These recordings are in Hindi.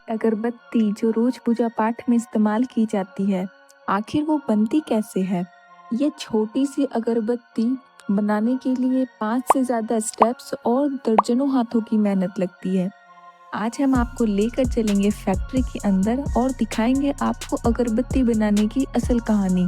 अगरबत्ती जो रोज पूजा पाठ में इस्तेमाल की जाती है, आखिर वो बनती कैसे है? ये छोटी सी अगरबत्ती बनाने के लिए 5 से ज़्यादा स्टेप्स और दर्जनों हाथों की मेहनत लगती है। आज हम आपको लेकर चलेंगे फैक्ट्री के अंदर और दिखाएंगे आपको अगरबत्ती बनाने की असल कहानी।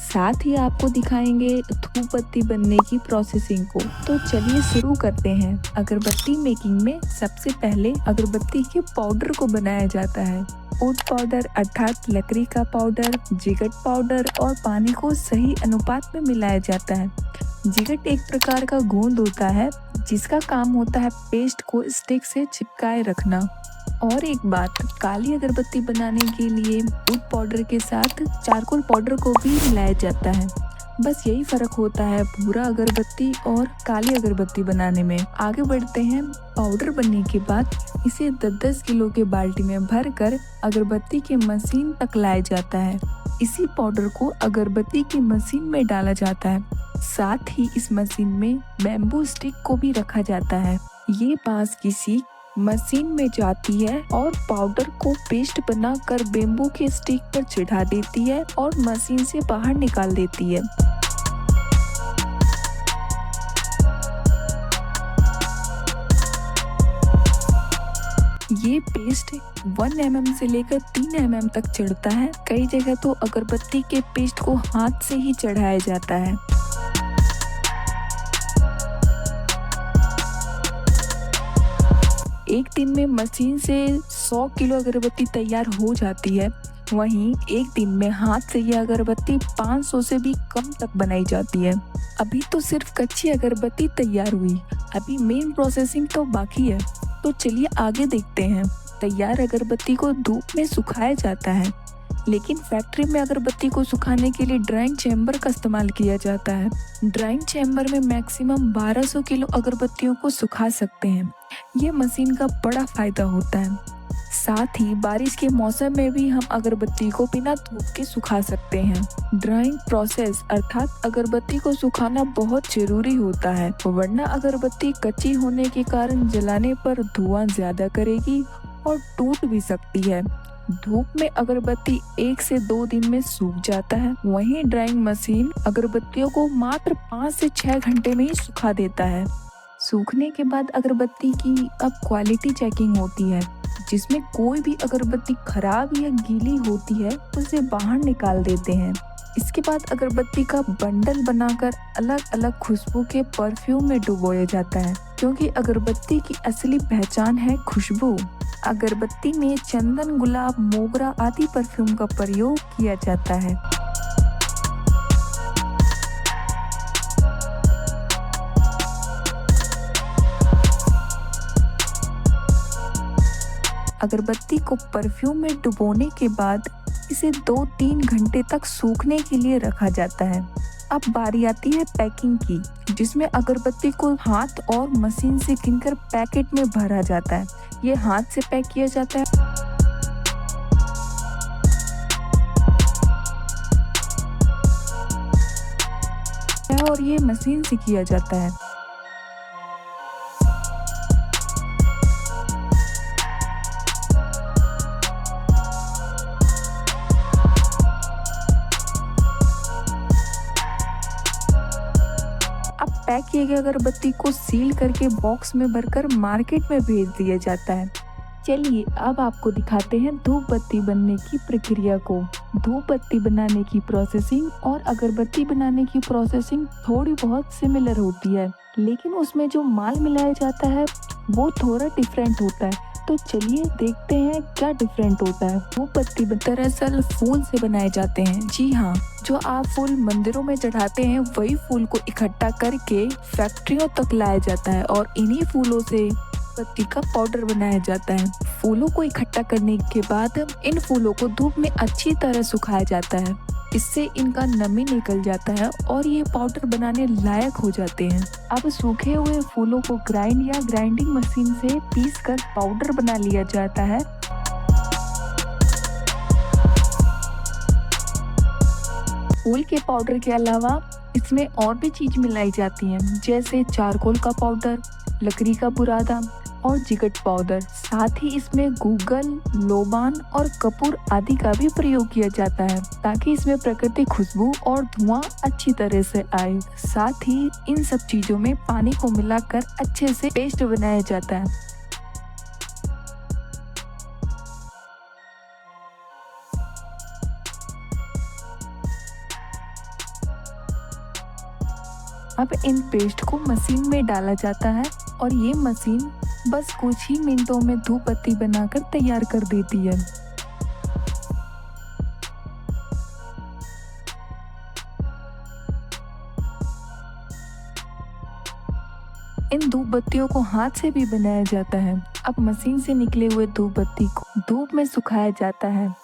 साथ ही आपको दिखाएंगे धूप बत्ती बनने की प्रोसेसिंग को। तो चलिए शुरू करते हैं। अगरबत्ती मेकिंग में सबसे पहले अगरबत्ती के पाउडर को बनाया जाता है। वुड पाउडर अर्थात लकड़ी का पाउडर, जिगट पाउडर और पानी को सही अनुपात में मिलाया जाता है। जिगट एक प्रकार का गोंद होता है जिसका काम होता है पेस्ट को स्टिक से चिपकाए रखना। और एक बात, काली अगरबत्ती बनाने के लिए वुड पाउडर के साथ चारकोल पाउडर को भी मिलाया जाता है। बस यही फर्क होता है भूरा अगरबत्ती और काली अगरबत्ती बनाने में। आगे बढ़ते हैं। पाउडर बनने के बाद इसे 10-10 किलो के बाल्टी में भर कर अगरबत्ती के मशीन तक लाया जाता है। इसी पाउडर को अगरबत्ती की मशीन में डाला जाता है। साथ ही इस मशीन में बैम्बू स्टिक को भी रखा जाता है। ये बांस की सीख मशीन में जाती है और पाउडर को पेस्ट बनाकर बेम्बू के स्टिक पर चढ़ा देती है और मशीन से बाहर निकाल देती है। ये पेस्ट 1 mm से लेकर 3 mm तक चढ़ता है। कई जगह तो अगरबत्ती के पेस्ट को हाथ से ही चढ़ाया जाता है। एक दिन में मशीन से 100 किलो अगरबत्ती तैयार हो जाती है। वहीं एक दिन में हाथ से यह अगरबत्ती 500 से भी कम तक बनाई जाती है। अभी तो सिर्फ कच्ची अगरबत्ती तैयार हुई, अभी मेन प्रोसेसिंग तो बाकी है। तो चलिए आगे देखते हैं। तैयार अगरबत्ती को धूप में सुखाया जाता है, लेकिन फैक्ट्री में अगरबत्ती को सुखाने के लिए ड्राइंग चैम्बर का इस्तेमाल किया जाता है। ड्राइंग चैम्बर में मैक्सिमम 1200 किलो अगरबत्तियों को सुखा सकते हैं। ये मशीन का बड़ा फायदा होता है। साथ ही बारिश के मौसम में भी हम अगरबत्ती को बिना धूप के सुखा सकते हैं। ड्राइंग प्रोसेस अर्थात अगरबत्ती को सुखाना बहुत जरूरी होता है, वरना अगरबत्ती कच्ची होने के कारण जलाने पर धुआं ज्यादा करेगी और टूट भी सकती है। धूप में अगरबत्ती 1 से 2 दिन में सूख जाता है। वहीं ड्राइंग मशीन अगरबत्तियों को मात्र 5 से 6 घंटे में ही सुखा देता है। सूखने के बाद अगरबत्ती की अब क्वालिटी चेकिंग होती है, जिसमें कोई भी अगरबत्ती खराब या गीली होती है उसे बाहर निकाल देते हैं। इसके बाद अगरबत्ती का बंडल बनाकर अलग अलग खुशबू के परफ्यूम में डुबोया जाता है, क्योंकि अगरबत्ती की असली पहचान है खुशबू। अगरबत्ती में चंदन, गुलाब, मोगरा आदि परफ्यूम का प्रयोग किया जाता है। अगरबत्ती को परफ्यूम में डुबोने के बाद इसे 2-3 घंटे तक सूखने के लिए रखा जाता है। अब बारी आती है पैकिंग की, जिसमें अगरबत्ती को हाथ और मशीन से गिनकर पैकेट में भरा जाता है। ये हाथ से पैक किया जाता है और ये मशीन से किया जाता है। अब पैक किए गए अगरबत्ती को सील करके बॉक्स में भरकर मार्केट में भेज दिया जाता है। चलिए अब आपको दिखाते हैं धूप बत्ती बनने की प्रक्रिया को। धूप बत्ती बनाने की प्रोसेसिंग और अगरबत्ती बनाने की प्रोसेसिंग थोड़ी बहुत सिमिलर होती है, लेकिन उसमें जो माल मिलाया जाता है वो थोड़ा डिफरेंट होता है। तो चलिए देखते हैं क्या डिफरेंट होता है। धूप बत्ती दरअसल फूल से बनाए जाते हैं। जी हाँ, जो आप फूल मंदिरों में चढ़ाते हैं वही फूल को इकट्ठा करके फैक्ट्रियों तक लाया जाता है और इन्हीं फूलों से बत्ती का पाउडर बनाया जाता है। फूलों को इकट्ठा करने के बाद इन फूलों को धूप में अच्छी तरह सुखाया जाता है। इससे इनका नमी निकल जाता है और ये पाउडर बनाने लायक हो जाते हैं। अब सूखे हुए फूलों को ग्राइंड या ग्राइंडिंग मशीन से पीस कर पाउडर बना लिया जाता है। फूल के पाउडर के अलावा इसमें और भी चीज मिलाई जाती हैं, जैसे चारकोल का पाउडर, लकड़ी का बुरादा और जिगट पाउडर। साथ ही इसमें गूगल, लोबान और कपूर आदि का भी प्रयोग किया जाता है ताकि इसमें प्राकृतिक खुशबू और धुआं अच्छी तरह से आए। साथ ही इन सब चीजों में पानी को मिलाकर अच्छे से पेस्ट बनाया जाता है। अब इन पेस्ट को मशीन में डाला जाता है और ये मशीन बस कुछ ही मिनटों में धूप बत्ती बनाकर तैयार कर देती है। इन धूप बत्तियों को हाथ से भी बनाया जाता है। अब मशीन से निकले हुए धूप बत्ती को धूप में सुखाया जाता है।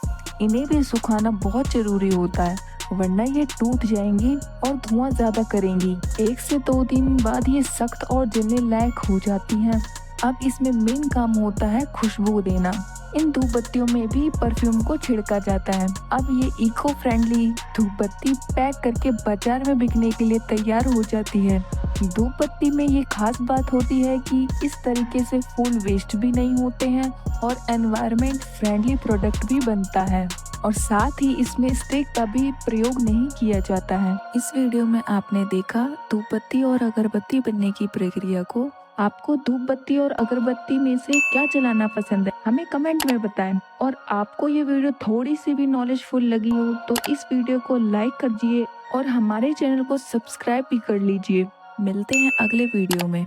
इन्हें भी सुखाना बहुत जरूरी होता है, वरना ये टूट जाएंगी और धुआं ज्यादा करेंगी। 1 से 2 दिन बाद ये सख्त और जलने लायक हो जाती हैं। अब इसमें मेन काम होता है खुशबू देना। इन धूप बत्तियों में भी परफ्यूम को छिड़का जाता है। अब ये इको फ्रेंडली धूप बत्ती पैक करके बाजार में बिकने के लिए तैयार हो जाती है। धूप बत्ती में ये खास बात होती है कि इस तरीके से फूल वेस्ट भी नहीं होते हैं और एनवायरनमेंट फ्रेंडली प्रोडक्ट भी बनता है और साथ ही इसमें स्टिक का भी प्रयोग नहीं किया जाता है। इस वीडियो में आपने देखा धूप बत्ती और अगरबत्ती बनने की प्रक्रिया को। आपको धूप बत्ती और अगरबत्ती में से क्या जलाना पसंद है, हमें कमेंट में बताएं। और आपको ये वीडियो थोड़ी सी भी नॉलेजफुल लगी हो तो इस वीडियो को लाइक कर दीजिए और हमारे चैनल को सब्सक्राइब भी कर लीजिए। मिलते हैं अगले वीडियो में।